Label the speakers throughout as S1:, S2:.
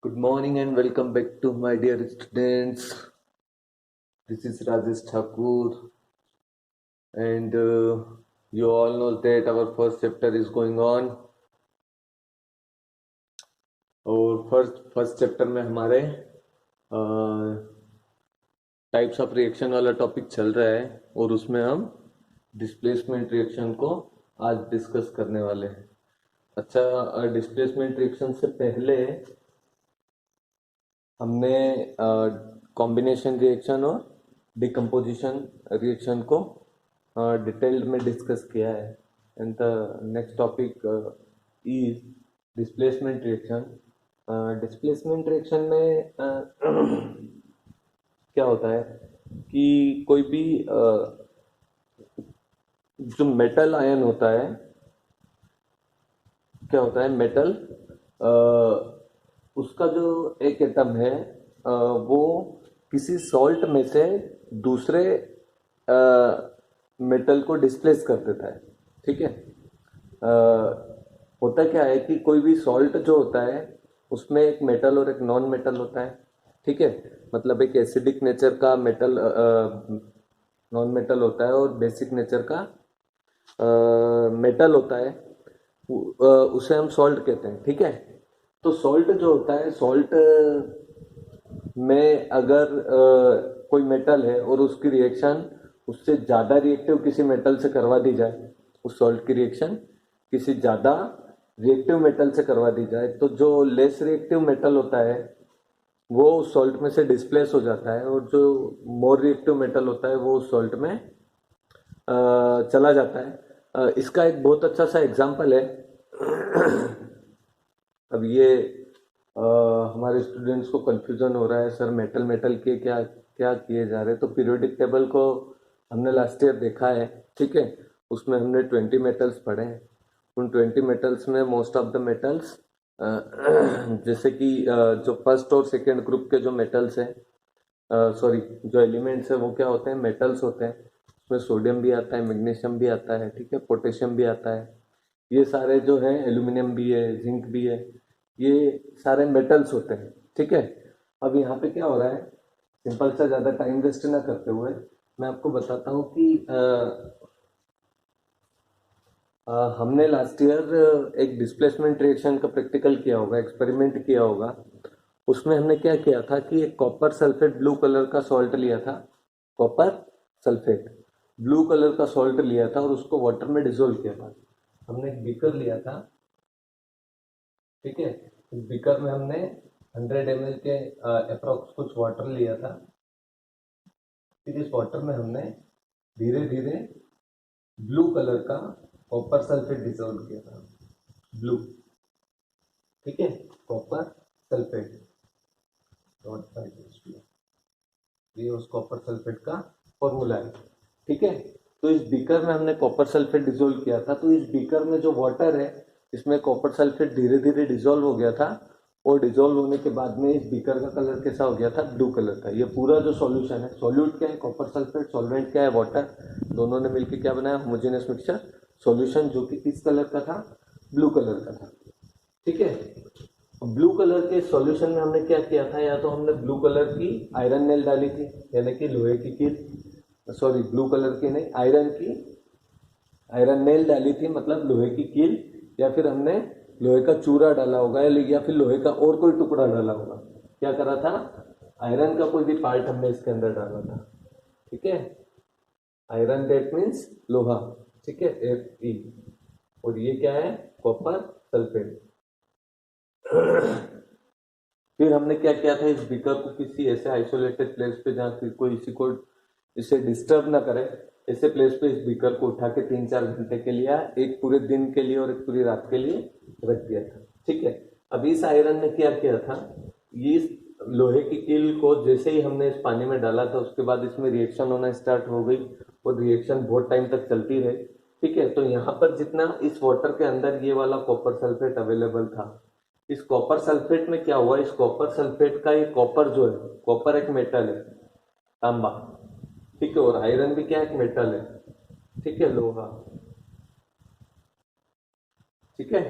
S1: Good morning and welcome back to my dear students. This is Rajesh Thakur, and you all know that our first chapter is going on. और first chapter में हमारे types of reaction वाला topic चल रहा है और उसमें हम डिस्प्लेसमेंट रिएक्शन को आज डिस्कस करने वाले हैं। अच्छा, डिस्प्लेसमेंट रिएक्शन से पहले हमने कॉम्बिनेशन रिएक्शन और डिकम्पोजिशन रिएक्शन को डिटेल्ड में डिस्कस किया है। And the next topic is displacement reaction. Displacement reaction में क्या होता है कि कोई भी जो मेटल आयन होता है, क्या होता है मेटल, उसका जो एक एटम है वो किसी सॉल्ट में से दूसरे मेटल को डिस्प्लेस कर देता है। ठीक है। होता क्या है कि कोई भी सॉल्ट जो होता है उसमें एक मेटल और एक नॉन मेटल होता है। ठीक है, मतलब एक एसिडिक नेचर का मेटल नॉन मेटल होता है और बेसिक नेचर का मेटल होता है। उसे हम सॉल्ट कहते हैं। ठीक है, तो सॉल्ट जो होता है, सॉल्ट में अगर कोई मेटल है और उसकी रिएक्शन उससे ज़्यादा रिएक्टिव किसी मेटल से करवा दी जाए, उस सॉल्ट की रिएक्शन किसी ज़्यादा रिएक्टिव मेटल से करवा दी जाए, तो जो लेस रिएक्टिव मेटल होता है वो उस सॉल्ट में से डिस्प्लेस हो जाता है और जो मोर रिएक्टिव मेटल होता है वो उस सॉल्ट में चला जाता है। इसका एक बहुत अच्छा सा एग्जाम्पल है। अब ये हमारे स्टूडेंट्स को कंफ्यूजन हो रहा है, सर मेटल मेटल के क्या क्या किए जा रहे हैं। तो पीरियोडिक टेबल को हमने लास्ट ईयर देखा है। ठीक है, उसमें हमने 20 मेटल्स पढ़े हैं। उन 20 मेटल्स में मोस्ट ऑफ द मेटल्स जैसे कि जो फर्स्ट और सेकेंड ग्रुप के जो मेटल्स हैं, सॉरी जो एलिमेंट्स है वो क्या होते हैं, मेटल्स होते हैं। उसमें सोडियम भी आता है, मैग्नीशियम भी आता है, ठीक है, पोटेशियम भी आता है। ये सारे जो हैं, एल्यूमिनियम भी है, जिंक भी है, ये सारे मेटल्स होते हैं। ठीक है। अब यहाँ पे क्या हो रहा है, सिंपल सा, ज़्यादा टाइम वेस्ट ना करते हुए मैं आपको बताता हूँ कि हमने लास्ट ईयर एक डिस्प्लेसमेंट रिएक्शन का प्रैक्टिकल किया होगा, एक्सपेरिमेंट किया होगा। उसमें हमने क्या किया था कि एक कॉपर सल्फेट ब्लू कलर का सॉल्ट लिया था। कॉपर सल्फेट ब्लू कलर का सॉल्ट लिया था और उसको वाटर में डिसोल्व किया था। हमने एक बीकर लिया था। ठीक है, इस बीकर में हमने 100 ml के अप्रोक्स कुछ वाटर लिया था। फिर इस वाटर में हमने धीरे धीरे ब्लू कलर का कॉपर सल्फेट डिसोल्व किया था। ब्लू, ठीक है, कॉपर सल्फेट ये उस कॉपर सल्फेट का फॉर्मूला है। ठीक है, तो इस बीकर में हमने कॉपर सल्फेट डिसोल्व किया था। तो इस बीकर में जो वाटर है, इसमें कॉपर सल्फेट धीरे धीरे डिसोल्व हो गया था और डिसोल्व होने के बाद में इस बीकर का कलर कैसा हो गया था, ब्लू कलर का। ये पूरा जो सॉल्यूशन है, सॉल्यूट क्या है, कॉपर सल्फेट, सॉल्वेंट क्या है, वाटर, दोनों ने मिलकर क्या बनाया, होमोजेनियस मिक्सचर सॉल्यूशन, जो कि किस कलर का था, ब्लू कलर का था। ठीक है, ब्लू कलर के सॉल्यूशन में हमने क्या किया था, या तो हमने ब्लू कलर की आयरन नेल डाली थी, यानी कि लोहे की कील, सॉरी ब्लू कलर की नहीं, आयरन की, आयरन नेल डाली थी, मतलब लोहे की कील, या फिर हमने लोहे का चूरा डाला होगा, या फिर लोहे का और कोई टुकड़ा डाला होगा। क्या करा था, आयरन का कोई भी पार्ट हमने इसके अंदर डाला था। ठीक है, आयरन दैट मीन्स लोहा। ठीक है, Fe, और ये क्या है, कॉपर सल्फेट। फिर हमने क्या किया था, इस बीकर को किसी ऐसे आइसोलेटेड प्लेस पे जहाँ कोई इसी को इसे डिस्टर्ब ना करे, ऐसे प्लेस पे इस बीकर को उठा के 3-4 घंटे के लिए, एक पूरे दिन के लिए और एक पूरी रात के लिए रख दिया था। ठीक है, अब इस आयरन ने क्या किया था, ये लोहे की कील को जैसे ही हमने इस पानी में डाला था, उसके बाद इसमें रिएक्शन होना स्टार्ट हो गई और रिएक्शन बहुत टाइम तक चलती रही। ठीक है, तो यहाँ पर जितना इस वाटर के अंदर ये वाला कॉपर सल्फेट अवेलेबल था, इस कॉपर सल्फेट में क्या हुआ, इस कॉपर सल्फेट का, ये कॉपर जो है, कॉपर एक मेटल है, तांबा, ठीक है, और आयरन भी क्या एक मेटल है, ठीक है, लोहा। ठीक है,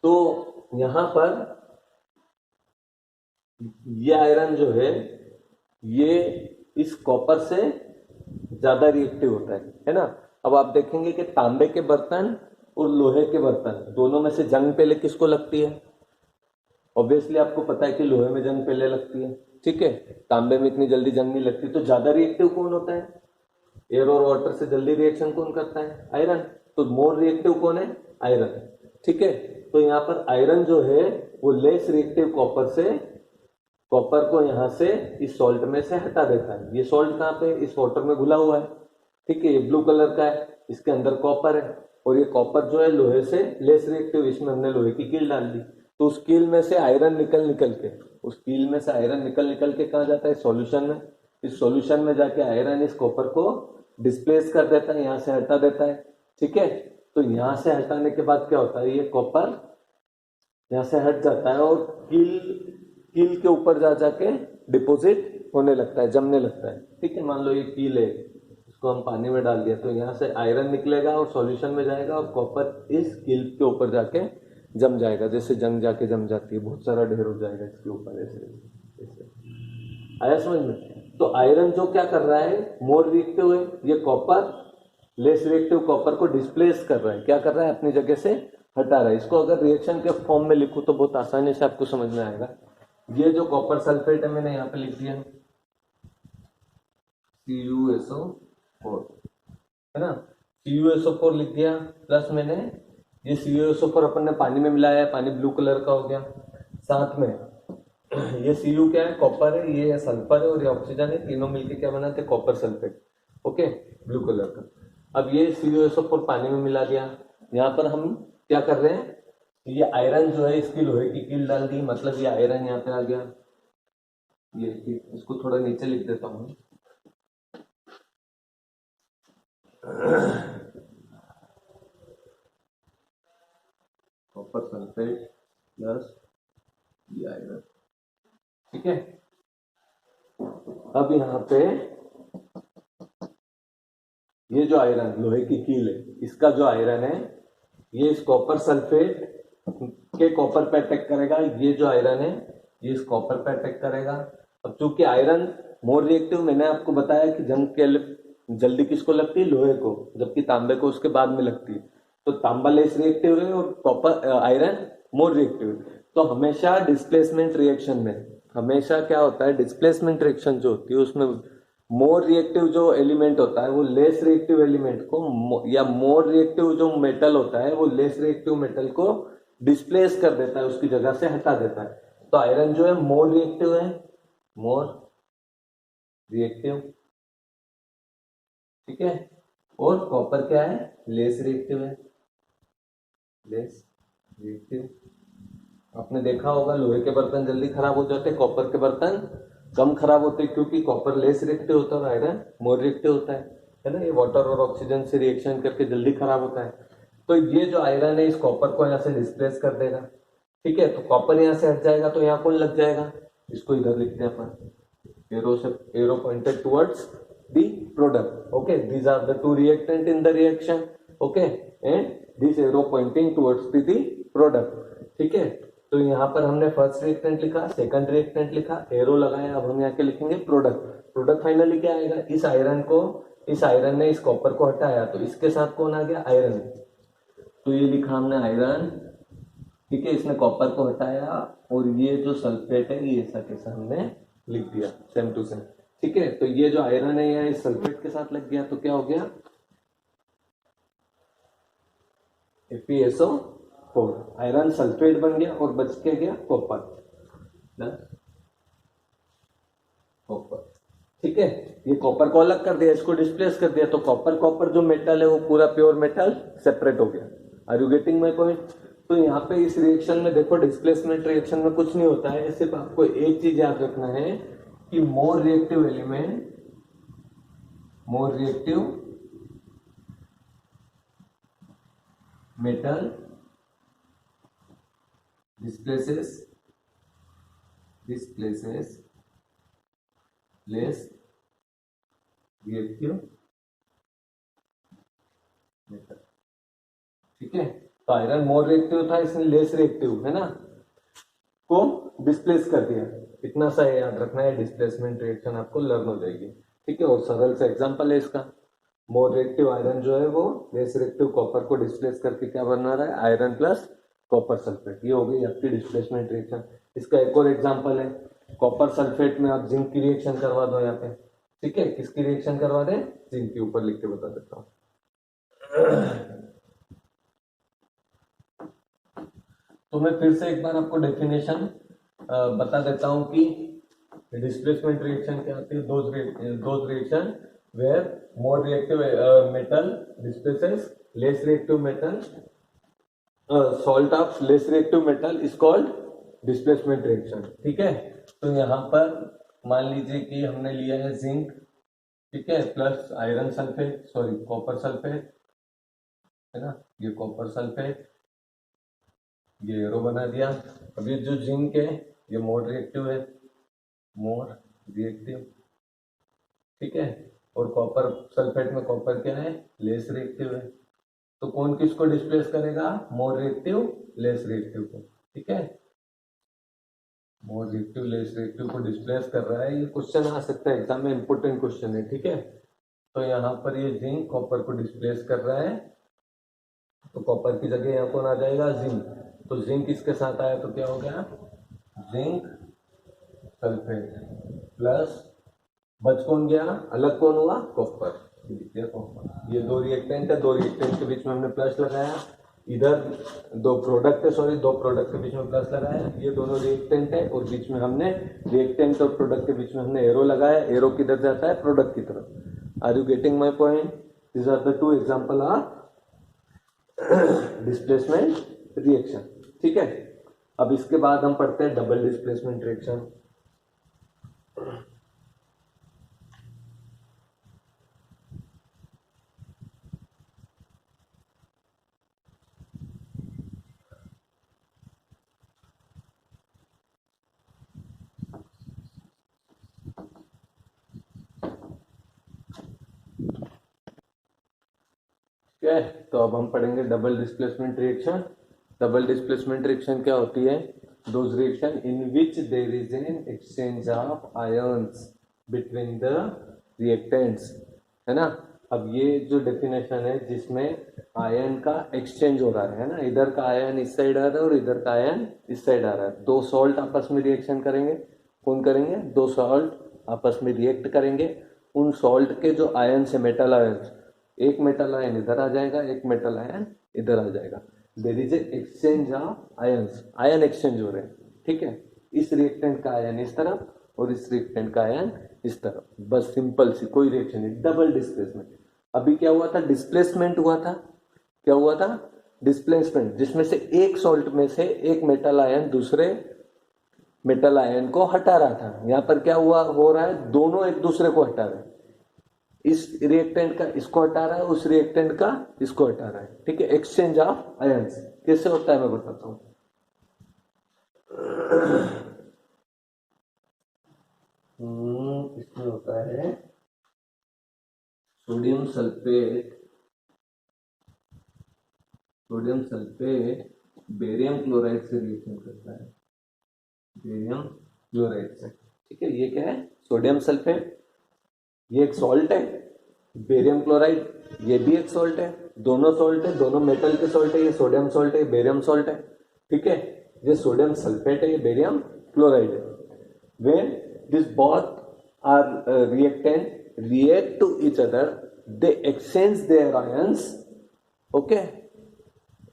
S1: तो यहां पर ये आयरन जो ये इस कॉपर से ज्यादा रिएक्टिव होता है ना। अब आप देखेंगे कि तांबे के बर्तन और लोहे के बर्तन दोनों में से जंग पहले किसको लगती है? ऑब्वियसली आपको पता है कि लोहे में जंग पहले लगती है, ठीक है। तांबे में इतनी जल्दी जंग नहीं लगती। तो ज्यादा रिएक्टिव कौन होता है? एयर और वाटर से जल्दी रिएक्शन कौन करता है? आयरन। तो मोर रिएक्टिव कौन है? आयरन, ठीक है। तो यहाँ पर आयरन जो है वो लेस रिएक्टिव कॉपर से, कॉपर को यहाँ से इस सॉल्ट में से हटा देता है। ये सॉल्ट कहाँ पे? इस वाटर में घुला हुआ है, ठीक है। ये ब्लू कलर का है, इसके अंदर कॉपर है, और ये कॉपर जो है लोहे से लेस रिएक्टिव, इसमें हमने लोहे की कील डाल दी। तो उस कील में से आयरन निकल निकल के, उस कील में से आयरन निकल निकल के कहाँ जाता है? सॉल्यूशन में। इस सॉल्यूशन में जाके आयरन इस कॉपर को डिस्प्लेस कर देता है, यहाँ से हटा देता है, ठीक है। तो यहाँ से हटाने के बाद क्या होता है? ये कॉपर यहाँ से हट जाता है और कील कील के ऊपर जा जाके डिपोजिट होने लगता है, जमने लगता है, ठीक है। मान लो ये कील है, इसको हम पानी में डाल दिया, तो यहाँ से आयरन निकलेगा और सॉल्यूशन में जाएगा और कॉपर इस कील के ऊपर जाके जम जाएगा, जैसे जंग जाके जम जाती है, बहुत सारा ढेर हो जाएगा इसके ऊपर, ऐसे ऐसे। आया समझ में? तो आयरन जो क्या कर रहा है? मोर रिएक्टिव है, ये कॉपर लेस रिएक्टिव कॉपर को डिस्प्लेस कर रहा है। क्या कर रहा है? अपनी जगह से हटा रहा है। इसको अगर रिएक्शन के फॉर्म में लिखूं तो बहुत आसानी से आपको समझ में आएगा। ये जो कॉपर सल्फेट है मैंने यहाँ पे लिख दिया CuSO4, है ना। CuSO4 लिख दिया, प्लस मैंने ये CuSO4 अपन ने पानी में मिलाया है, पानी ब्लू कलर का हो गया। साथ में ये Cu क्या है? कॉपर है, ये सल्फर है और ये ऑक्सीजन है, तीनों मिलके क्या बनाते हैं? Copper sulphate, okay, blue colour का। अब ये CuSO4 पानी में मिला दिया। यहाँ पर हम क्या कर रहे हैं? ये आयरन जो है इसकी लोहे की कील डाल दी, मतलब ये आयरन यहाँ पे आ गया। ये इसको थोड़ा नीचे लिख देता हूँ। कॉपर सल्फेट प्लस ये आयरन, ठीक है। अब यहाँ पे ये जो आयरन लोहे की कील है, इसका जो आयरन है ये इस कॉपर सल्फेट के कॉपर पे अटैक करेगा। ये जो आयरन है ये इस कॉपर पे अटैक करेगा। अब चूंकि आयरन मोर रिएक्टिव, मैंने आपको बताया कि जंग के जल्दी किसको लगती है? लोहे को, जबकि तांबे को उसके बाद में लगती है। तो तांबा लेस रिएक्टिव है और कॉपर आयरन मोर रिएक्टिव है। तो हमेशा डिस्प्लेसमेंट रिएक्शन में हमेशा क्या होता है? डिस्प्लेसमेंट रिएक्शन जो होती है उसमें मोर रिएक्टिव जो एलिमेंट होता है वो लेस रिएक्टिव एलिमेंट को, या मोर रिएक्टिव जो मेटल होता है वो लेस रिएक्टिव मेटल को डिस्प्लेस कर देता है, उसकी जगह से हटा देता है। तो आयरन जो है मोर रिएक्टिव है, मोर रिएक्टिव, ठीक है। और कॉपर क्या है? लेस रिएक्टिव है, लेस रिएक्टिव। आपने देखा होगा लोहे के बर्तन जल्दी खराब हो जाते हैं, कॉपर के बर्तन कम खराब होते हैं, क्योंकि कॉपर लेस रिएक्टिव होता है और आयरन मोर रिएक्टिव होता है ना। ये वाटर और ऑक्सीजन से रिएक्शन करके जल्दी खराब होता है। तो ये जो आयरन है इस कॉपर को यहाँ से डिस्प्लेस कर देगा, ठीक है। तो कॉपर यहाँ से हट जाएगा, तो यहाँ कौन लग जाएगा? इसको इधर लिखते हैं अपन, एरो से, arrow pointed towards the product, okay. These are the two reactant in the reaction, okay, and this arrow pointing towards the product, ठीक है। तो यहाँ पर हमने फर्स्ट रिएक्टेंट लिखा, सेकंड रिएक्टेंट लिखा, एरो लगाया। अब हम यहाँ के लिखेंगे प्रोडक्ट। प्रोडक्ट फाइनली क्या आएगा? इस आयरन ने इस कॉपर को हटाया, तो इसके साथ कौन आ गया? आयरन। तो ये लिखा हमने आयरन, ठीक है, इसने कॉपर को हटाया और ये जो सल्फेट है ये ऐसा कैसा हमने लिख दिया, सेम टू सेम, ठीक है। तो ये जो आयरन है यहाँ इस सल्फेट के साथ लग गया, तो क्या हो गया? FeSO4, आयरन सल्फेट बन गया और बच के गया कॉपर, कॉपर, ठीक है। ये कॉपर को अलग कर दिया, इसको डिस्प्लेस कर दिया, तो कॉपर जो मेटल है वो पूरा प्योर मेटल सेपरेट हो गया। Are you getting my point? तो यहाँ पे इस रिएक्शन में देखो, डिस्प्लेसमेंट रिएक्शन में कुछ नहीं होता है, सिर्फ आपको एक चीज याद रखना है कि मोर रिएक्टिव एलिमेंट, मोर reactive metal displaces less reactive metal, ठीक है। तो आयरन मोर रिएक्टिव था, इसने लेस रिएक्टिव, है ना, को डिस्प्लेस कर दिया। इतना सा याद रखना है, डिस्प्लेसमेंट रिएक्शन आपको लर्न हो जाएगी। ठीक है, और सरल सा एग्जांपल है इसका। मोर रिएक्टिव आयरन जो है वो लेस रिएक्टिव कॉपर को डिस्प्लेस करके क्या बना रहा है, आयरन प्लस कॉपर सल्फेट। ये हो गई आपकी डिस्प्लेसमेंट रिएक्शन। इसका एक और एग्जांपल है, कॉपर सल्फेट में आप जिंक की रिएक्शन करवा दो यहाँ पे। ठीक है, किसकी रिएक्शन करवा दें, जिंक के ऊपर लिख के बता देता हूँ। तो मैं फिर से एक बार आपको डेफिनेशन बता देता हूं कि डिस्प्लेसमेंट रिएक्शन क्या होती है। Those reaction where more reactive metal displaces less reactive metal, salt of less reactive metal is called displacement reaction. ठीक है, तो यहाँ पर मान लीजिए कि हमने लिया है जिंक, ठीक है, plus iron sulphate, sorry copper sulphate, है ना, ये कॉपर सल्फेट, ये एरो बना दिया। अब ये जो जिंक है ये मोर रिएक्टिव है, मोर रिएक्टिव, ठीक है, और कॉपर सल्फेट में कॉपर क्या है, लेस रिएक्टिव है। तो कौन किसको डिस्प्लेस करेगा, मोर रिएक्टिव लेस रिएक्टिव को। ठीक है, मोर रिएक्टिव लेस रिएक्टिव को डिस्प्लेस कर रहा है। ये क्वेश्चन आ सकता है एग्जाम में, इंपोर्टेंट क्वेश्चन है। ठीक है, तो यहाँ पर ये जिंक कॉपर को डिस्प्लेस कर रहा है, तो कॉपर की जगह यहाँ कौन आ जाएगा, जिंक। तो जिंक इसके साथ आया तो क्या हो गया, जिंक सल्फेट प्लस बच कौन गया, अलग कौन हुआ, कॉपर। ये दो रिएक्टेंट है, दो रिएक्टेंट के बीच में हमने प्लस लगाया, इधर दो प्रोडक्ट है, सॉरी दो प्रोडक्ट के बीच में प्लस लगाया, ये दोनों रिएक्टेंट है, और बीच में हमने रिएक्टेंट और प्रोडक्ट के बीच में हमने एरो लगाया, एरो किधर जाता है, प्रोडक्ट की तरफ। Are you getting my point? This are the two example of displacement reaction. ठीक है, अब इसके बाद हम पढ़ते हैं डबल डिस्प्लेसमेंट रिएक्शन। ठीक है, तो अब हम पढ़ेंगे double displacement reaction. Double displacement reaction क्या होती है, those reaction in which there is an exchange of ions between the reactants, है ना। अब ये जो डेफिनेशन है जिसमें आयन का एक्सचेंज हो रहा है ना, इधर का आयन इस साइड आ रहा है और इधर का आयन इस साइड आ रहा है। दो सॉल्ट आपस में रिएक्शन करेंगे, कौन करेंगे, दो सॉल्ट आपस में रिएक्ट करेंगे। उन सॉल्ट के जो आयन है, मेटल आयंस, एक मेटल आयन इधर आ जाएगा, एक मेटल आयन इधर आ जाएगा। There is a exchange of ions, ion exchange हो रहे हैं। ठीक है, इस रिएक्टेंट का आयन इस तरफ और इस रिएक्टेंट का आयन इस तरफ, बस सिंपल सी, कोई रिएक्शन नहीं, डबल डिस्प्लेसमेंट। अभी क्या हुआ था, डिस्प्लेसमेंट हुआ था, क्या हुआ था, डिस्प्लेसमेंट, जिसमें से एक सॉल्ट में से एक मेटल आयन दूसरे मेटल आयन को हटा रहा था। यहां पर क्या हुआ, हो रहा है, दोनों एक दूसरे को हटा रहे हैं। इस रिएक्टेंट का इसको हटा रहा है, उस रिएक्टेंट का इसको हटा रहा है। ठीक है, एक्सचेंज ऑफ आयंस कैसे होता है मैं बताता हूं। इसमें होता है सोडियम सल्फेट बेरियम क्लोराइड से रिएक्शन करता है, बेरियम क्लोराइड से। ठीक है, ये क्या है, सोडियम सल्फेट, ये एक सॉल्ट है, बेरियम क्लोराइड ये भी एक सॉल्ट है, दोनों सॉल्ट है, दोनों मेटल के सॉल्ट है, ये सोडियम सॉल्ट है, बेरियम सॉल्ट है। ठीक है, ये सोडियम सल्फेट है, ये बेरियम क्लोराइड है। When this both are reactant react to each other, they exchange their ions, okay,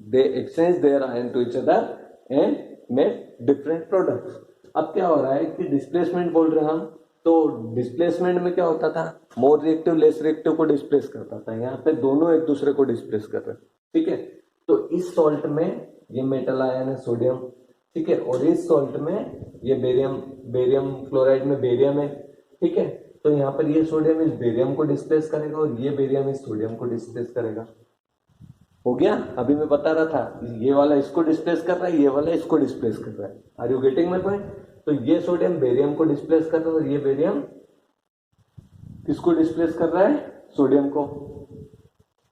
S1: they exchange their ion to each other and make different products. अब क्या हो रहा है कि डिस्प्लेसमेंट बोल रहे हैं हम, तो डिस्प्लेसमेंट में क्या होता था, मोर रिएक्टिव लेस रिएक्टिव को डिस्प्लेस करता था, यहाँ पे दोनों एक दूसरे को डिस्प्लेस कर रहे हैं। ठीक है, तो इस सॉल्ट में ये मेटल आयन है सोडियम, ठीक है, और इस सॉल्ट में ये बेरियम क्लोराइड में बेरियम है। ठीक है, तो यहाँ पर ये सोडियम इस बेरियम को डिस्प्लेस करेगा और ये बेरियम इस सोडियम को डिस्प्लेस करेगा। हो गया, अभी मैं बता रहा था, ये वाला इसको डिस्प्लेस कर रहा है, ये वाला इसको डिस्प्लेस कर रहा है। Are you getting my point? तो ये सोडियम बेरियम को डिस्प्लेस कर रहा है और ये बेरियम किसको डिस्प्लेस कर रहा है, सोडियम को।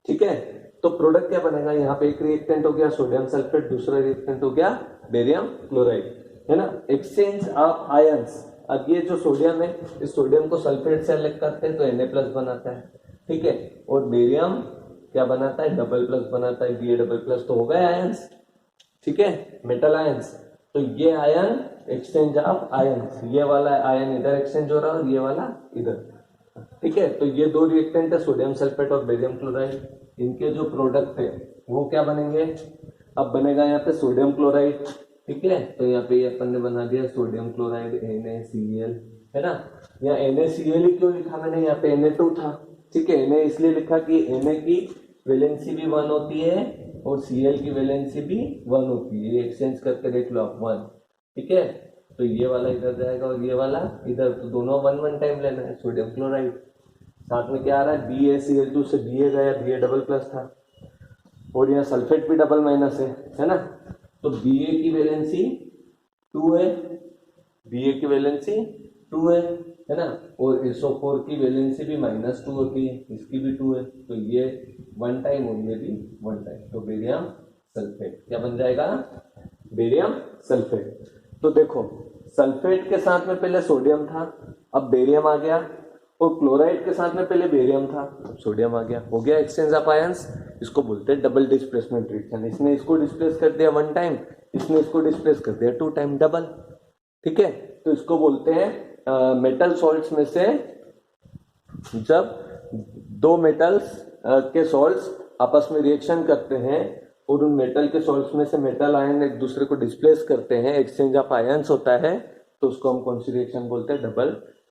S1: ठीक है, तो प्रोडक्ट क्या बनेगा, यहाँ पे एक रिएक्टेंट हो गया सोडियम सल्फेट, दूसरा रिएक्टेंट हो गया बेरियम क्लोराइड। है ना, एक्सचेंज ऑफ आयंस। अब ये जो सोडियम है, इस सोडियम को सल्फेट से अलग करते हैं तो Na+ बनाता है, ठीक है, और बेरियम क्या बनाता है, डबल+ बनाता है, Ba++ तो हो गए आयंस, ठीक है, मेटल आयंस। तो ये आयन एक्सचेंज ऑफ आयंस, ये वाला आयन इधर एक्सचेंज हो रहा है और ये वाला इधर, ठीक है। तो ये दो रिएक्टेंट है, सोडियम सल्फेट और बेरियम क्लोराइड। इनके जो प्रोडक्ट है वो क्या बनेंगे, अब बनेगा यहाँ पे सोडियम क्लोराइड, ठीक है। तो यहाँ पे अपन ने बना दिया सोडियम क्लोराइड NaCl, है ना। यहाँ NaCl ही क्यों लिखा मैंने, यहाँ पे Na2 था, ठीक है। Na इसलिए लिखा कि Na की वैलेंसी भी 1 होती है और Cl की वैलेंसी भी 1 होती है, ये एक्सचेंज करके देख लो आप 1, ठीक है। तो ये वाला इधर जाएगा और ये वाला इधर, तो दोनों 1 टाइम लेना है, सोडियम क्लोराइड। साथ में क्या आ रहा है, BaCl2 से Ba गया, Ba++ था, और यहाँ सल्फेट भी डबल माइनस है ना। तो Ba की वैलेंसी 2 है, Ba की वैलेंसी 2 है ना, और SO4 की वैलेंसी भी -2 होती है, इसकी भी 2 है, तो ये 1 टाइम और ये भी 1 टाइम, तो बेरियम सल्फेट क्या बन जाएगा, बेरियम सल्फेट। तो देखो सल्फेट के साथ में पहले सोडियम था, अब बेरियम आ गया, और क्लोराइड के साथ में पहले बेरियम था, अब सोडियम आ गया, हो गया एक्सचेंज ऑफ आयंस। इसको बोलते हैं डबल डिस्प्लेसमेंट रिएक्शन। इसने इसको डिस्प्लेस कर दिया 1 टाइम, इसने इसको डिस्प्लेस कर दिया 2 टाइम, डबल, ठीक है। तो इसको बोलते हैं मेटल सॉल्ट्स में से जब दो मेटल्स के सॉल्ट्स आपस में रिएक्शन करते हैं और उन मेटल के सॉल्ट्स में से मेटल आयन एक दूसरे को डिस्प्लेस करते हैं, एक्सचेंज ऑफ आयंस होता है, तो उसको हम कौन सी रिएक्शन बोलते हैं, डबल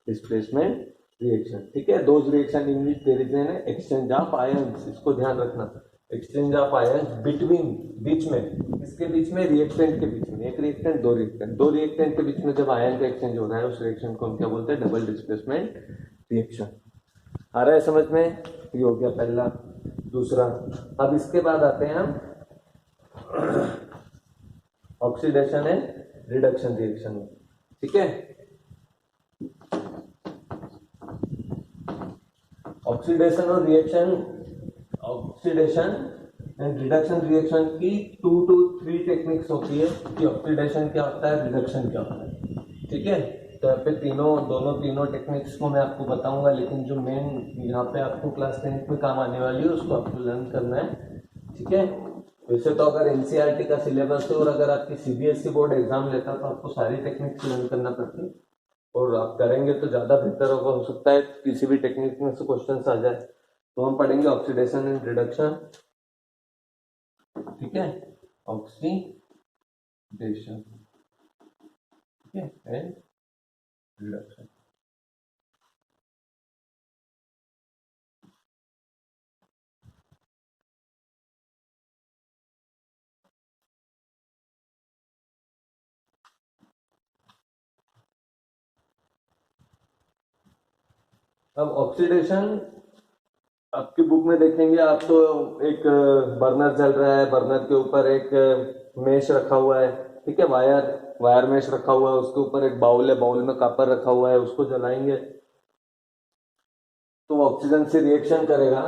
S1: डिस्प्लेसमेंट रिएक्शन, ठीक है। Those reaction in which there is an exchange of ions, इसको ध्यान रखना, एक्सचेंज ऑफ आयंस बिटवीन, बीच में, किसके बीच में, रिएक्टेंट के बीच में, एक रिएक्टेंट दो रिएक्टेंट, दो रिएक्टेंट के बीच में जब आयन का एक्सचेंज हो रहा है उस रिएक्शन को हम क्या बोलते हैं, डबल डिस्प्लेसमेंट रिएक्शन। आ रहा है समझ में, ये हो गया पहला। दूसरा, अब इसके बाद आते हैं हम ऑक्सीडेशन एंड रिडक्शन रिएक्शन में, ठीक है। ऑक्सीडेशन और reaction, oxidation and reduction reaction की 2 to 3 टेक्निक्स होती है कि ऑक्सीडेशन क्या होता है, रिडक्शन क्या होता है, ठीक है। तो यहाँ पे तीनों टेक्निक्स को मैं आपको बताऊंगा, लेकिन जो मेन यहाँ पे आपको क्लास 10th में काम आने वाली है उसको आपको लर्न करना है, ठीक है। वैसे तो अगर एनसीईआरटी का सिलेबस है और अगर आपकी सीबीएसई बोर्ड एग्जाम लेता तो आपको सारी टेक्निक्स लर्न करना पड़ती, और आप करेंगे तो ज़्यादा बेहतर होगा, हो सकता है किसी भी टेक्निक में से क्वेश्चन आ जाए। तो हम पढ़ेंगे ऑक्सीडेशन एंड रिडक्शन, ठीक है, ऑक्सीडेशन, ठीक है, एंड रिडक्शन। अब ऑक्सीडेशन आपकी बुक में देखेंगे आप, तो एक बर्नर चल रहा है, बर्नर के ऊपर एक मेश रखा हुआ है, ठीक है, वायर मेश रखा हुआ है, उसके ऊपर एक बाउल है, बाउल में कॉपर रखा हुआ है, उसको जलाएंगे तो वो ऑक्सीजन से रिएक्शन करेगा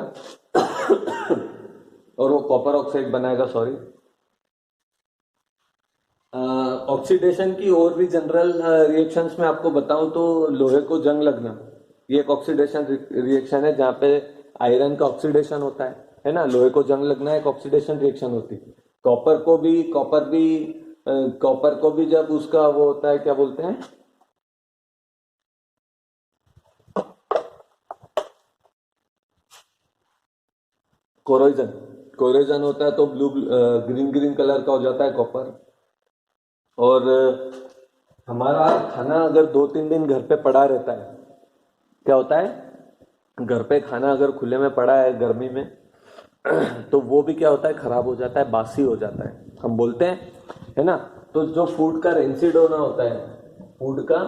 S1: और वो कॉपर ऑक्साइड बनाएगा, सॉरी। ऑक्सीडेशन की और भी जनरल रिएक्शंस में आपको बताऊं तो लोहे को जंग लगना, ये एक ऑक्सीडेशन रिएक्शन है जहाँ पे आयरन का ऑक्सीडेशन होता है ना, लोहे को जंग लगना एक ऑक्सीडेशन रिएक्शन होती है। कॉपर को भी जब उसका वो होता है, क्या बोलते हैं, कोरोजन, कोरोजन होता है तो ब्लू ग्रीन कलर का हो जाता है कॉपर। और हमारा खाना अगर 2-3 दिन घर पे पड़ा रहता है, क्या होता है, घर पे खाना अगर खुले में पड़ा है गर्मी में तो वो भी क्या होता है, खराब हो जाता है, बासी हो जाता है, हम बोलते हैं, है ना। तो जो फूड का रेंसिड होना होता है, फूड का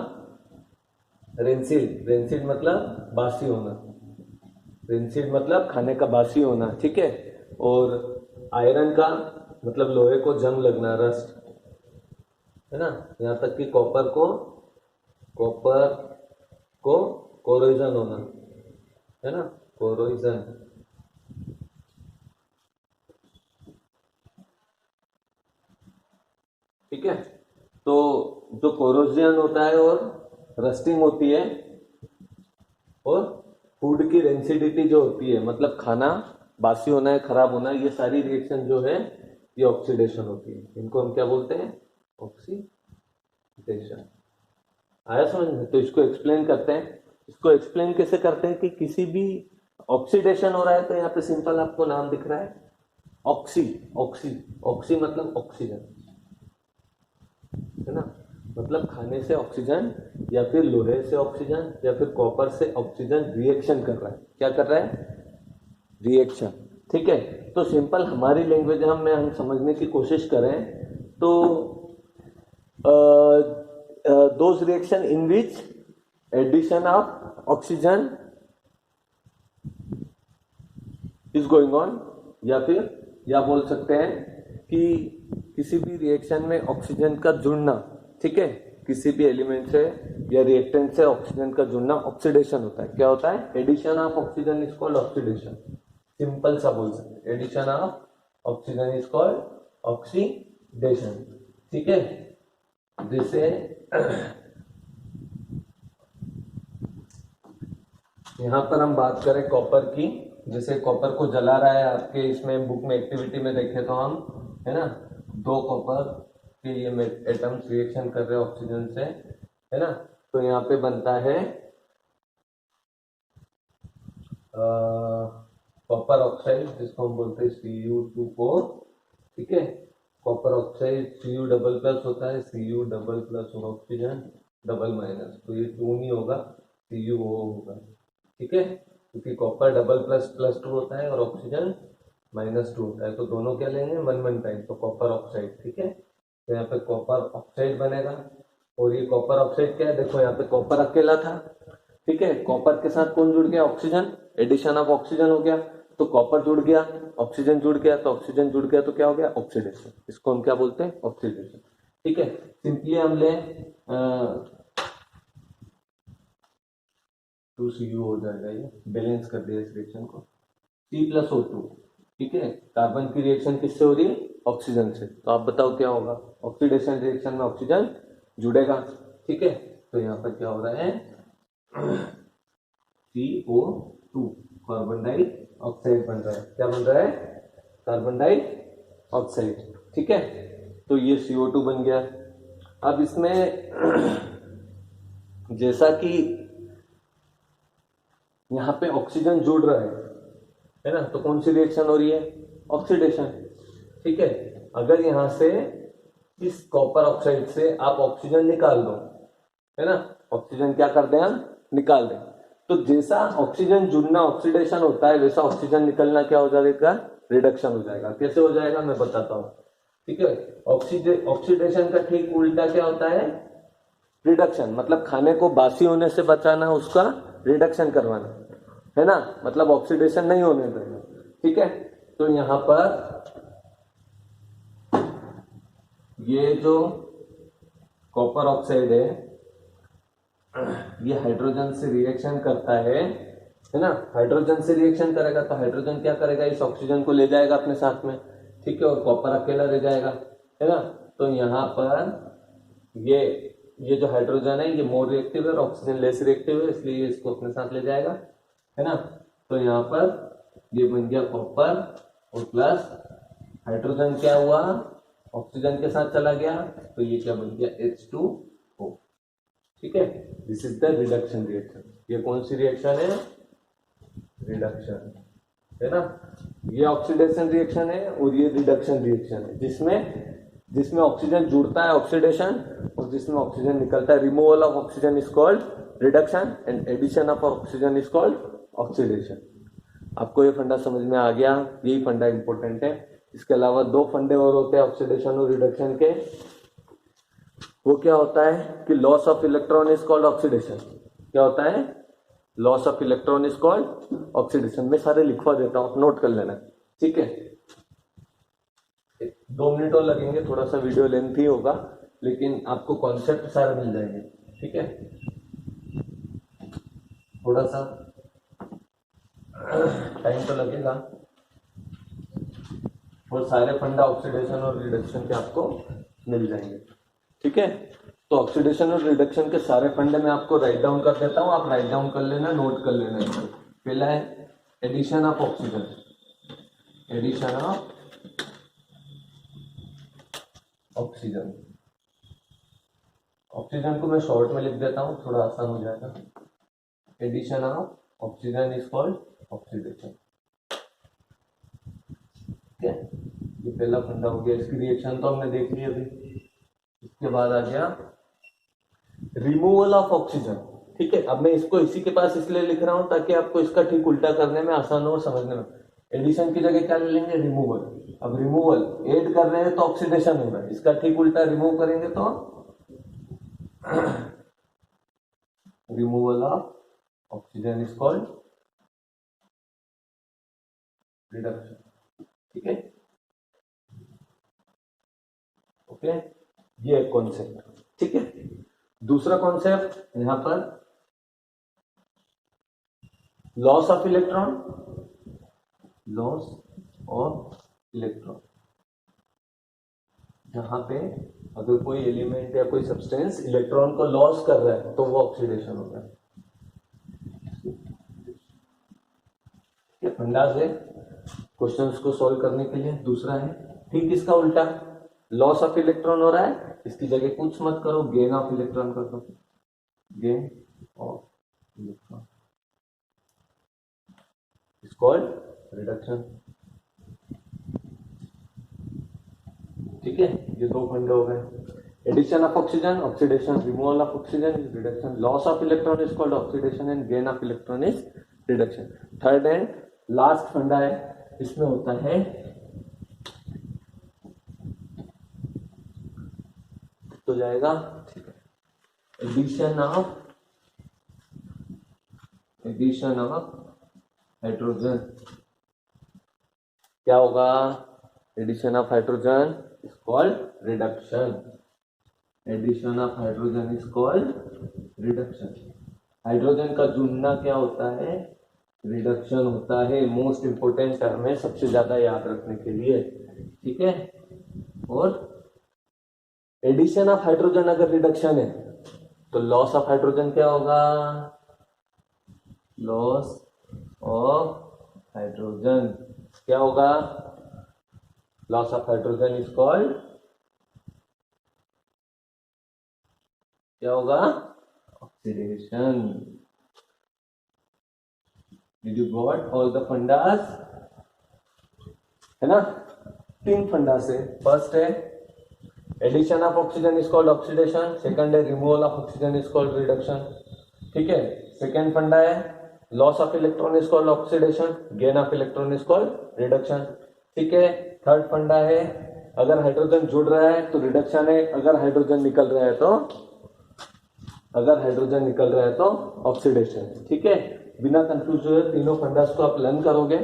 S1: रेंसिड, रेंसिड मतलब बासी होना, रेंसिड मतलब खाने का बासी होना, ठीक है। और आयरन का मतलब लोहे को जंग लगना, रस्ट, है ना। यहाँ तक कि कॉपर को कोरोजन होना, है ना, कोरोजन, ठीक है। तो जो कोरोजन होता है और रस्टिंग होती है और फूड की रेंसिडिटी जो होती है, मतलब खाना बासी होना है, खराब होना है, ये सारी रिएक्शन जो है ये ऑक्सीडेशन होती है। इनको हम क्या बोलते हैं? ऑक्सीडेशन। आया समझ में? तो इसको एक्सप्लेन करते हैं। इसको एक्सप्लेन कैसे करते हैं कि किसी भी ऑक्सीडेशन हो रहा है तो यहाँ पे सिंपल आपको नाम दिख रहा है ऑक्सी। ऑक्सी ऑक्सी मतलब ऑक्सीजन, है ना? मतलब खाने से ऑक्सीजन या फिर लोहे से ऑक्सीजन या फिर कॉपर से ऑक्सीजन रिएक्शन कर रहा है। क्या कर रहा है? रिएक्शन। ठीक है, तो सिंपल हमारी लैंग्वेज हम समझने की कोशिश करें तो those reaction in which edition of oxygen is going on, या बोल सकते हैं कि किसी भी रिएक्शन में ऑक्सीजन का जुड़ना, ठीक है, किसी भी एलिमेंट से या रिएक्टेंट से ऑक्सीजन का जुड़ना ऑक्सीडेशन होता है। क्या होता है? Addition of oxygen is called oxidation. Simple सा बोल सकते हैं, addition of oxygen is called oxidation. ठीक है, जैसे यहां पर हम बात करें कॉपर की, जैसे कॉपर को जला रहा है, आपके इसमें बुक में एक्टिविटी में देखे तो हम, है ना, 2 कॉपर के ये एटम्स रिएक्शन कर रहे हैं ऑक्सीजन से, है ना, तो यहाँ पे बनता है कॉपर ऑक्साइड, जिसको हम बोलते हैं Cu2O। ठीक है, copper oxide Cu double plus होता है, Cu डबल प्लस और ऑक्सीजन डबल माइनस, तो ये 2 नहीं होगा, CuO होगा। ठीक है, क्योंकि कॉपर डबल प्लस प्लस 2 होता है और ऑक्सीजन -2 होता है, तो दोनों क्या लेंगे? 1 टाइम, तो कॉपर ऑक्साइड। ठीक है, तो यहाँ पे कॉपर ऑक्साइड बनेगा। और ये कॉपर ऑक्साइड क्या है? देखो यहाँ पे कॉपर अकेला था, ठीक है, कॉपर के साथ कौन जुड़ गया? ऑक्सीजन। एडिशन ऑफ ऑक्सीजन हो गया, तो कॉपर जुड़ गया, ऑक्सीजन जुड़ गया, तो ऑक्सीजन जुड़ गया, तो क्या हो गया? ऑक्सीडेशन। इसको हम क्या बोलते हैं? ऑक्सीडेशन। ठीक है, सिंपली हम ले 2Cu हो जाएगा, ये बैलेंस कर दिया इस रिएक्शन को, C+O2। ठीक है, कार्बन की रिएक्शन किससे हो रही है? ऑक्सीजन से। तो आप बताओ क्या होगा? ऑक्सीडेशन रिएक्शन में ऑक्सीजन जुड़ेगा। ठीक है, तो यहाँ पर क्या हो रहा है? CO2 कार्बन डाइऑक्साइड बन रहा है। क्या बन रहा है? Carbon dioxide. ठीक है, तो ये CO2 बन गया। अब इसमें जैसा कि यहाँ पे ऑक्सीजन जुड़ रहा है ना, तो कौन सी रिएक्शन हो रही है? ऑक्सीडेशन। ठीक है, अगर यहाँ से इस कॉपर ऑक्साइड से आप ऑक्सीजन निकाल दो, है ना, ऑक्सीजन क्या कर दें? हम निकाल दें, तो जैसा ऑक्सीजन जुड़ना ऑक्सीडेशन होता है, वैसा ऑक्सीजन निकलना क्या हो जाएगा? रिडक्शन हो जाएगा। कैसे हो जाएगा मैं बताता हूँ। ठीक है, ऑक्सीडेशन का ठीक उल्टा क्या होता है? रिडक्शन। मतलब खाने को बासी होने से बचाना, उसका रिडक्शन करवाना, है ना, मतलब ऑक्सीडेशन नहीं होने देना। ठीक है, तो यहां पर ये जो कॉपर ऑक्साइड है, ये हाइड्रोजन से रिएक्शन करता है ना, हाइड्रोजन से रिएक्शन करेगा, तो हाइड्रोजन क्या करेगा? इस ऑक्सीजन को ले जाएगा अपने साथ में। ठीक है, और कॉपर अकेला रह जाएगा, है ना। तो यहाँ पर ये जो हाइड्रोजन है ये मोर रिएक्टिव है और ऑक्सीजन लेस रिएक्टिव है, इसलिए ये इसको अपने साथ ले जाएगा, है ना। तो यहाँ पर ये बन गया कॉपर और प्लस हाइड्रोजन क्या हुआ? ऑक्सीजन के साथ चला गया, तो ये क्या बन गया? H2O। ठीक है, this is the reduction reaction. ये कौन सी रिएक्शन है? रिडक्शन, है ना। ये ऑक्सीडेशन रिएक्शन है और ये रिडक्शन रिएक्शन है, जिसमें ऑक्सीजन जुड़ता है ऑक्सीडेशन, और जिसमें ऑक्सीजन निकलता है removal of oxygen is called reduction, and addition of oxygen is called oxidation. आपको ये फंडा समझ में आ गया? यही फंडा इंपॉर्टेंट है। इसके अलावा 2 फंडे और होते हैं ऑक्सीडेशन और रिडक्शन के। वो क्या होता है कि loss of electron is called oxidation. क्या होता है? Loss of electron is called oxidation. मैं सारे लिखवा देता हूं, आप नोट कर लेना। ठीक है, 2 मिनट और लगेंगे, थोड़ा सा वीडियो लेंथी होगा, लेकिन आपको कॉन्सेप्ट सारे मिल जाएंगे। ठीक है, थोड़ा सा टाइम तो लगेगा, और सारे फंडा ऑक्सीडेशन और रिडक्शन के आपको मिल जाएंगे। ठीक है, तो ऑक्सीडेशन और रिडक्शन के सारे फंडे मैं आपको राइट डाउन कर देता हूँ, आप राइट डाउन कर लेना, नोट कर लेना। पहला है addition of oxygen, addition of oxygen. Oxygen को मैं शॉर्ट में लिख देता हूँ, थोड़ा आसान हो जाएगा। Addition of oxygen is called oxidation. ठीक है, ये पहला फंडा हो गया। इसकी रिएक्शन तो हमने देख ली अभी। इसके बाद आ गया रिमूवल ऑफ ऑक्सीजन। ठीक है, अब मैं इसको इसी के पास इसलिए लिख रहा हूं ताकि आपको इसका ठीक उल्टा करने में आसान हो और समझने में। एडिशन की जगह क्या ले लेंगे, रिमूवल। अब रिमूवल ऐड कर रहे हैं तो ऑक्सीडेशन हो रहा है, इसका ठीक उल्टा रिमूव करेंगे तो removal of oxygen is called reduction. ठीक है, ओके, ये एक कॉन्सेप्ट। ठीक है, दूसरा कॉन्सेप्ट यहां पर loss of electron, loss of electron. जहां पे अगर कोई एलिमेंट या कोई सब्सटेंस इलेक्ट्रॉन को लॉस कर रहा है तो वो ऑक्सीडेशन होता है। ये फंडास है क्वेश्चंस को सॉल्व करने के लिए। दूसरा है ठीक इसका उल्टा, लॉस ऑफ इलेक्ट्रॉन हो रहा है, इसकी जगह कुछ मत करो, गेन ऑफ इलेक्ट्रॉन कर दो, gain of electron is called reduction. ठीक है, ये दो फंडे हो गए। Addition of oxygen, oxidation, removal of oxygen is reduction, loss of electron is called oxidation and gain of electron is reduction. Third and last फंडा है, इसमें होता है तो जाएगा, ठीक है, एडिशन ऑफ हाइड्रोजन। क्या होगा, addition of hydrogen is called reduction, addition of hydrogen is called reduction. Hydrogen का जुड़ना क्या होता है, रिडक्शन होता है। मोस्ट इंपोर्टेंट टर्म है, सबसे ज्यादा याद रखने के लिए। ठीक है, और एडिशन ऑफ हाइड्रोजन अगर रिडक्शन है तो लॉस ऑफ हाइड्रोजन क्या होगा, लॉस ऑफ हाइड्रोजन क्या होगा, loss of hydrogen is called क्या होगा, oxidation. Did you got all the fundas, है ना? तीन फंडास है। फर्स्ट है addition of oxygen is called oxidation, second है removal of oxygen is called reduction. ठीक है, सेकंड फंडा है loss of electron is called oxidation, gain of electron is called reduction. ठीक है, थर्ड फंडा है अगर हाइड्रोजन जुड़ रहा है तो रिडक्शन है, अगर हाइड्रोजन निकल रहा है तो ऑक्सीडेशन। ठीक है, बिना कंफ्यूज हुए तीनों फंडास को आप लर्न करोगे।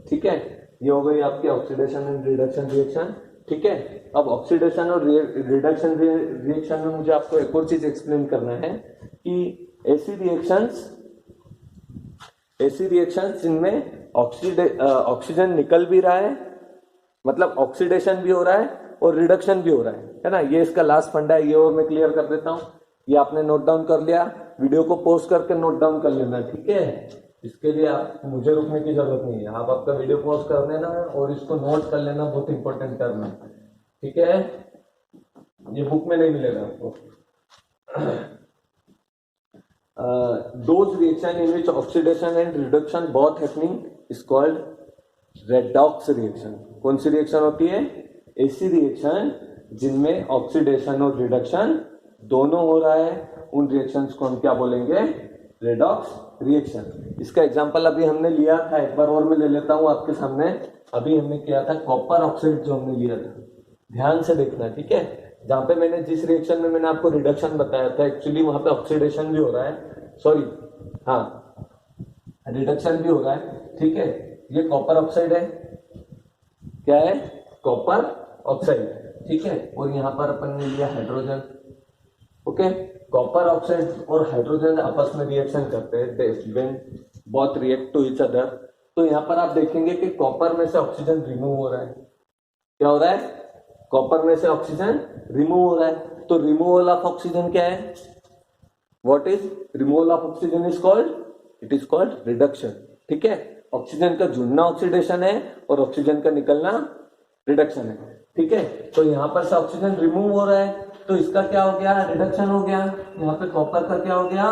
S1: ठीक है, ये हो गई आपकी ऑक्सीडेशन एंड रिडक्शन रिएक्शन। ठीक है, अब ऑक्सीडेशन और रिडक्शन रिएक्शन में मुझे आपको एक और चीज एक्सप्लेन करना है कि ऐसी रिएक्शंस जिनमें ऑक्सीजन निकल भी रहा है, मतलब ऑक्सीडेशन भी हो रहा है और रिडक्शन भी हो रहा है ना। ये इसका लास्ट फंडा है, ये और मैं क्लियर कर देता हूं। ये आपने नोट डाउन कर लिया, वीडियो को पॉज करके नोट डाउन कर लेना। ठीक है, इसके लिए आप मुझे रुकने की जरूरत नहीं है, आप आपका वीडियो पॉज कर लेना और इसको नोट कर लेना, बहुत इंपॉर्टेंट टर्म है। ठीक है, ये बुक में नहीं मिलेगा आपको। those reaction in which oxidation and reduction both happening is called redox reaction। कौन सी रिएक्शन होती है, ऐसी रिएक्शन जिनमें ऑक्सीडेशन और रिडक्शन दोनों हो रहा है, उन रिएक्शंस को हम क्या बोलेंगे, रेडॉक्स रिएक्शन। इसका एग्जांपल अभी हमने लिया था, एक बार और मैं ले लेता हूं आपके सामने। अभी हमने किया था कॉपर ऑक्साइड, जो हमने लिया था, ध्यान से देखना। ठीक है, जहां पे मैंने जिस रिएक्शन में मैंने आपको रिडक्शन बताया था, एक्चुअली वहां पे ऑक्सीडेशन भी हो रहा है, सॉरी हाँ, रिडक्शन भी हो रहा है। ठीक है, ये कॉपर ऑक्साइड है, क्या है, कॉपर ऑक्साइड। ठीक है, और यहां पर अपन ने लिया हाइड्रोजन। ओके, कॉपर ऑक्साइड और हाइड्रोजन आपस में रिएक्शन करते हैं, when both react to each other. तो यहां पर आप देखेंगे कि कॉपर में से ऑक्सीजन रिमूव हो रहा है। क्या हो रहा है, कॉपर में से ऑक्सीजन रिमूव हो रहा है। तो रिमूवल ऑफ ऑक्सीजन क्या है? What is removal of oxygen is called? It is called reduction. ठीक है, ऑक्सीजन का जुड़ना ऑक्सीडेशन है और ऑक्सीजन का निकलना रिडक्शन है। ठीक है, तो यहाँ पर से ऑक्सीजन रिमूव हो रहा है तो इसका क्या हो गया? रिडक्शन हो गया। यहाँ पे कॉपर का क्या हो गया?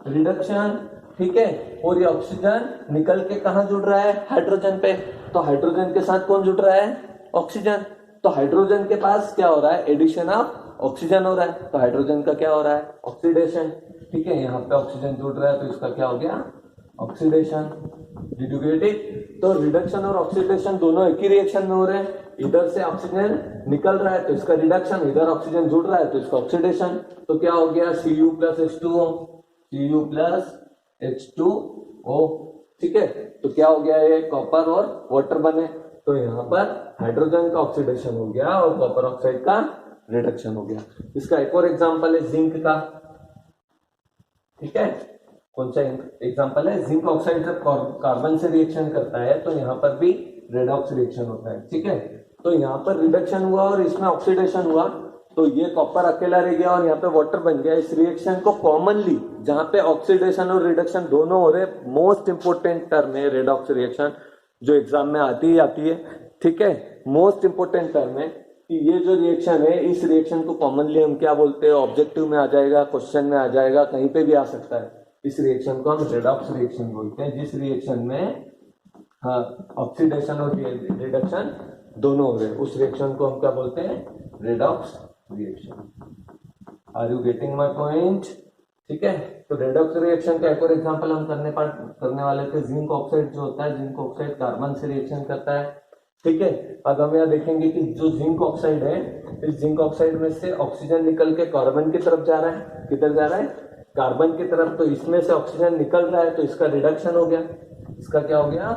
S1: रिडक्शन। ठीक है, और ये ऑक्सीजन निकल के कहाँ जुड़ रहा है? हाइड्रोजन पे। तो हाइड्रोजन के साथ कौन जुड़ रहा है? ऑक्सीजन। तो हाइड्रोजन के पास क्या हो रहा है? एडिशन ऑफ ऑक्सीजन हो रहा है। तो हाइड्रोजन का क्या हो रहा है? ऑक्सीडेशन। ठीक है, यहाँ पे ऑक्सीजन जुड़ रहा है तो इसका क्या हो गया? Oxidation. Did you get it? तो रिडक्शन और ऑक्सीडेशन दोनों एक ही रिएक्शन में हो रहे हैं। इधर से ऑक्सीजन निकल रहा है तो इसका रिडक्शन, इधर ऑक्सीजन जुड़ रहा है तो इसका ऑक्सीडेशन। तो क्या हो गया? Cu plus H2O, Cu plus H2O। ठीक है, तो क्या हो गया? ये कॉपर और वाटर बने। तो यहाँ पर हाइड्रोजन का ऑक्सीडेशन हो गया और कॉपर ऑक्साइड का रिडक्शन हो गया। इसका एक और एग्जांपल है जिंक का। ठीक है, कौन सा एग्जांपल है? जिंक ऑक्साइड जब कार्बन से रिएक्शन करता है तो यहाँ पर भी रेडॉक्स रिएक्शन होता है। ठीक है, तो यहाँ पर रिडक्शन हुआ और इसमें ऑक्सीडेशन हुआ तो ये कॉपर अकेला रह गया और यहाँ पे वाटर बन गया। इस रिएक्शन को कॉमनली जहाँ पे ऑक्सीडेशन और रिडक्शन दोनों हो रहे, मोस्ट इंपोर्टेंट टर्म है रेडॉक्स रिएक्शन, जो एग्जाम में आती ही आती है। ठीक है, मोस्ट इंपोर्टेंट टर्म है कि ये जो रिएक्शन है, इस रिएक्शन को कॉमनली हम क्या बोलते हैं? ऑब्जेक्टिव में आ जाएगा, क्वेश्चन में आ जाएगा, कहीं पे भी आ सकता है। इस रिएक्शन को हम रेडॉक्स रिएक्शन बोलते हैं, जिस रिएक्शन में हाँ ऑक्सीडेशन और रिडक्शन दोनों हो रहे, उस रिएक्शन को हम क्या बोलते हैं? Redox reaction. Are you getting my point? ठीक है, तो रेडॉक्स रिएक्शन का एक और एग्जांपल हम करने वाले थे। जिंक ऑक्साइड जो होता है, जिंक ऑक्साइड कार्बन से रिएक्शन करता है। ठीक है, अब हम यहाँ देखेंगे कि जो जिंक ऑक्साइड है, इस जिंक ऑक्साइड में से ऑक्सीजन निकल के कार्बन की तरफ जा रहा है। किधर जा रहा है? कार्बन की तरफ। तो इसमें से ऑक्सीजन निकल रहा है तो इसका रिडक्शन हो गया। इसका क्या हो गया?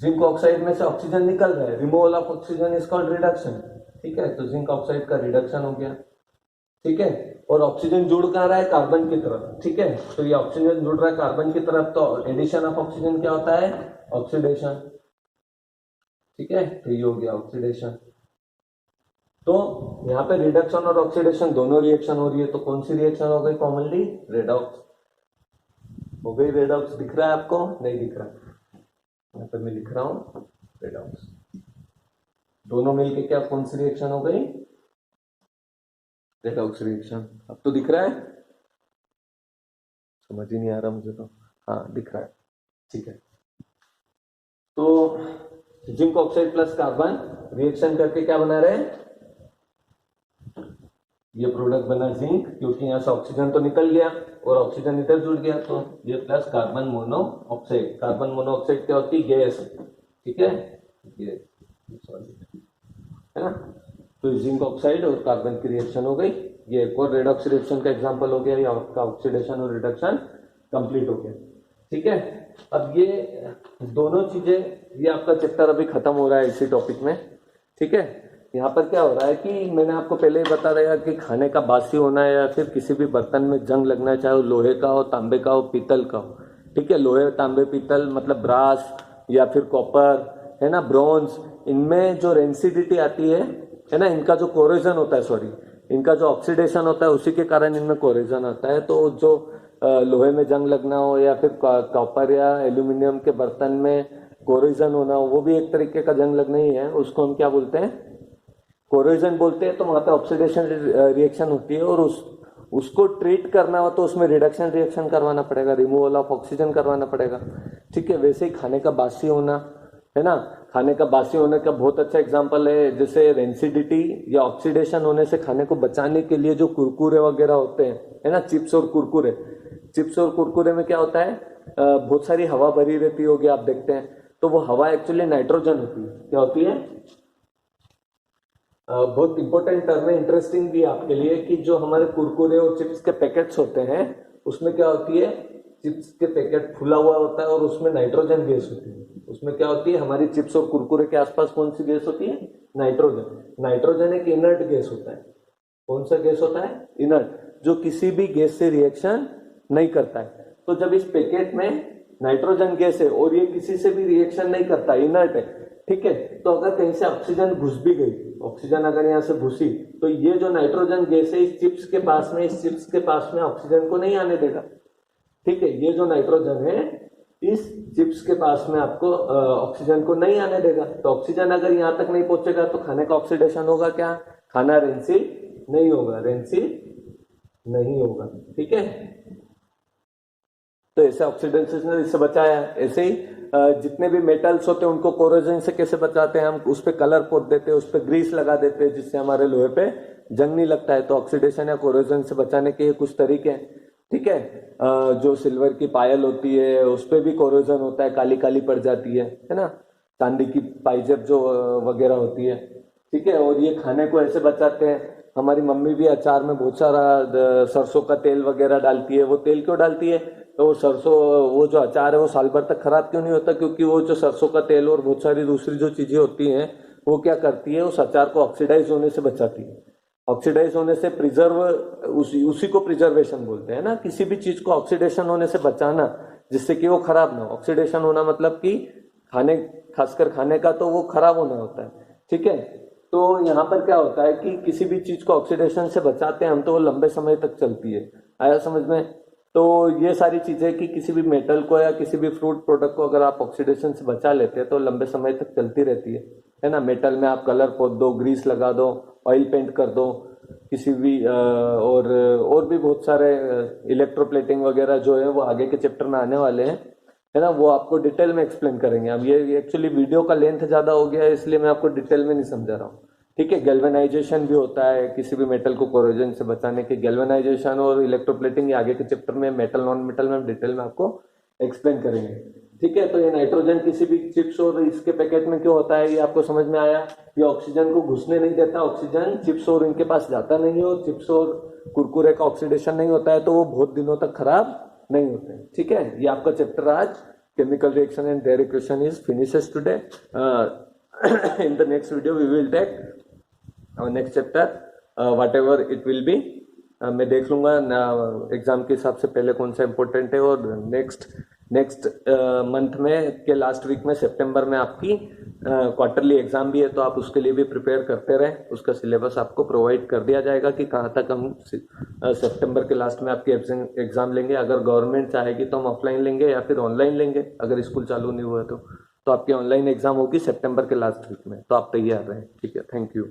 S1: जिंक ऑक्साइड में से ऑक्सीजन निकल रहा है, removal of oxygen is called reduction. ठीक है, तो जिंक ऑक्साइड का रिडक्शन हो गया। ठीक है, और ऑक्सीजन जुड़ कहाँ रहा है? कार्बन की तरफ। ठीक है, तो ये ऑक्सीजन जुड़ रहा है कार्बन की तरफ तो एडिशन ऑफ ऑक्सीजन क्या होता है? ऑक्सीडेशन। ठीक है, तो ये हो गया ऑक्सीडेशन। तो यहाँ पे रिडक्शन और ऑक्सीडेशन दोनों रिएक्शन हो रही है, तो कौन सी रिएक्शन हो गई? कॉमनली रेडॉक्स हो गई। रेडॉक्स दिख रहा है आपको? नहीं दिख रहा, यहाँ पर मैं लिख रहा हूं रेडॉक्स। दोनों मिलके क्या कौन सी रिएक्शन हो गई? Redox reaction. अब तो दिख रहा है? समझ ही नहीं आ रहा मुझे तो। हाँ दिख रहा है। ठीक है, तो zinc oxide plus carbon reaction करके क्या बना रहे हैं? ये प्रोडक्ट बना जिंक, क्योंकि यहाँ से ऑक्सीजन तो निकल गया और ऑक्सीजन इधर जुड़ गया, तो ये plus carbon monoxide. Carbon monoxide क्या होती है? गैस। ठीक है, है ना? तो जिंक ऑक्साइड और कार्बन की रिएक्शन हो गई। ये एक और रेडॉक्स रिएक्शन का एग्जांपल हो गया। ये आपका ऑक्सीडेशन और रिडक्शन कंप्लीट हो गया। ठीक है, अब ये दोनों चीजें, ये आपका चैप्टर अभी खत्म हो रहा है इसी टॉपिक में। ठीक है, यहाँ पर क्या हो रहा है कि मैंने आपको पहले ही बता दिया कि खाने का बासी होना है या फिर किसी भी बर्तन में जंग लगना, चाहे वो लोहे का हो, तांबे का हो, पीतल का हो। ठीक है, लोहे, तांबे, पीतल मतलब ब्रास या फिर कॉपर, है ना, ब्रॉन्ज, इनमें जो रेंसिडिटी आती है ना, इनका जो कोरोजन होता है, सॉरी, इनका जो ऑक्सीडेशन होता है उसी के कारण इनमें कोरोजन आता है। तो जो लोहे में जंग लगना हो या फिर कॉपर या एल्यूमिनियम के बर्तन में कोरोजन होना हो, वो भी एक तरीके का जंग लगना ही है। उसको हम क्या बोलते हैं? कोरोजन बोलते हैं। तो वहां पे ऑक्सीडेशन रिएक्शन होती है और उसको ट्रीट करना हो तो उसमें रिडक्शन रिएक्शन करवाना पड़ेगा, रिमूवल ऑफ ऑक्सीजन करवाना पड़ेगा। ठीक है, वैसे ही खाने का बासी होना, है ना, खाने का बासी होने का बहुत अच्छा एग्जांपल है। जैसे रेंसिडिटी या ऑक्सीडेशन होने से खाने को बचाने के लिए जो कुरकुरे वगैरह होते हैं, है ना, चिप्स और कुरकुरे, चिप्स और कुरकुरे में क्या होता है? बहुत सारी हवा भरी रहती होगी, आप देखते हैं, तो वो हवा एक्चुअली नाइट्रोजन होती है। क्या होती है? बहुत इंपॉर्टेंट टर्म है, इंटरेस्टिंग भी आपके लिए, कि जो हमारे कुरकुरे और चिप्स के पैकेट्स होते हैं उसमें क्या होती है? चिप्स के पैकेट फुला हुआ होता है और उसमें नाइट्रोजन गैस होती है। उसमें क्या होती है? हमारी चिप्स और कुरकुरे के आसपास कौन सी गैस होती है? नाइट्रोजन। नाइट्रोजन एक इनर्ट गैस होता है। कौन सा गैस होता है? इनर्ट, जो किसी भी गैस से रिएक्शन नहीं करता है। तो जब इस पैकेट में नाइट्रोजन गैस है और ये किसी से भी रिएक्शन नहीं करता, इनर्ट है, ठीक है। तो अगर कहीं से ऑक्सीजन घुस भी गई, ऑक्सीजन अगर यहाँ से घुसी, तो ये जो नाइट्रोजन गैस है इस चिप्स के पास में, इस चिप्स के पास में ऑक्सीजन को नहीं आने देगा। ठीक है, ये जो नाइट्रोजन है इस चिप्स के पास में आपको ऑक्सीजन को नहीं आने देगा। तो ऑक्सीजन अगर यहाँ तक नहीं पहुंचेगा तो खाने का ऑक्सीडेशन होगा क्या? खाना रेंसिल नहीं होगा, रेंसिल नहीं होगा। ठीक है, तो ऐसे ऑक्सीडेशन ने इससे बचाया। ऐसे ही जितने भी मेटल्स होते हैं उनको कोरोजन से कैसे बचाते हैं? हम उस पर कलर पोत देते हैं, उस पर ग्रीस लगा देते हैं, जिससे हमारे लोहे पे जंग नहीं लगता है। तो ऑक्सीडेशन या कोरोजन से बचाने के ये कुछ तरीके हैं। ठीक है, जो सिल्वर की पायल होती है उस पर भी कोरोजन होता है, काली काली पड़ जाती है ना। चांदी की पाइजेब जो वगैरह होती है। ठीक है, और ये खाने को ऐसे बचाते हैं। हमारी मम्मी भी अचार में बहुत सारा सरसों का तेल वगैरह डालती है। वो तेल क्यों डालती है? तो वो सरसों, वो जो अचार है वो साल भर तक खराब क्यों नहीं होता? क्योंकि वो जो सरसों का तेल और बहुत सारी दूसरी जो चीजें होती हैं वो क्या करती है, उस अचार को ऑक्सीडाइज होने से बचाती है। ऑक्सीडाइज होने से प्रिजर्व, उसी को प्रिजर्वेशन बोलते हैं ना। किसी भी चीज को ऑक्सीडेशन होने से बचाना जिससे कि वो खराब ना हो। ऑक्सीडेशन होना मतलब कि खाने, खासकर खाने का तो वो खराब होना होता है। ठीक है, तो यहाँ पर क्या होता है कि किसी भी चीज को ऑक्सीडेशन से बचाते हैं हम तो वो लंबे समय तक चलती है। आया समझ में? तो ये सारी चीजें कि किसी भी मेटल को या किसी भी फ्रूट प्रोडक्ट को अगर आप ऑक्सीडेशन से बचा लेते हैं तो लंबे समय तक चलती रहती है ना। मेटल में आप कलर पोत दो, ग्रीस लगा दो, ऑयल पेंट कर दो, किसी भी और भी बहुत सारे इलेक्ट्रोप्लेटिंग वगैरह जो है वो आगे के चैप्टर में आने वाले हैं, है ना। वो आपको डिटेल में एक्सप्लेन करेंगे। अब ये एक्चुअली वीडियो का लेंथ ज्यादा हो गया है इसलिए मैं आपको डिटेल में नहीं समझा रहा हूँ। ठीक है, गैल्वेनाइजेशन भी होता है किसी भी मेटल को कोरोजन से बचाने के। गैल्वेनाइजेशन और इलेक्ट्रोप्लेटिंग आगे के चैप्टर में, मेटल नॉन मेटल में डिटेल में आपको एक्सप्लेन करेंगे। ठीक है, तो ये नाइट्रोजन किसी भी चिप्स और इसके पैकेट में क्यों होता है ये आपको समझ में आया। ये ऑक्सीजन को घुसने नहीं देता, ऑक्सीजन चिप्स और इनके पास जाता नहीं है, और चिप्स और कुरकुरे का ऑक्सीडेशन नहीं होता है तो वो बहुत दिनों तक खराब नहीं होते। ठीक है, ये आपका चैप्टर आज chemical reaction and their equation is finishes today. In the next video we will take our next chapter, whatever it will be. मैं देख लूंगा एग्जाम के हिसाब से पहले कौन सा इम्पोर्टेंट है। और नेक्स्ट मंथ में के लास्ट वीक में सितंबर में आपकी क्वार्टरली एग्जाम भी है, तो आप उसके लिए भी प्रिपेयर करते रहें। उसका सिलेबस आपको प्रोवाइड कर दिया जाएगा कि कहाँ तक हम सितंबर के लास्ट में आपकी एग्जाम लेंगे। अगर गवर्नमेंट चाहेगी तो हम ऑफलाइन लेंगे या फिर ऑनलाइन लेंगे। अगर स्कूल चालू नहीं हुआ तो आपकी ऑनलाइन एग्जाम होगी सितंबर के लास्ट वीक में, तो आप तैयार रहें। ठीक है, थैंक यू।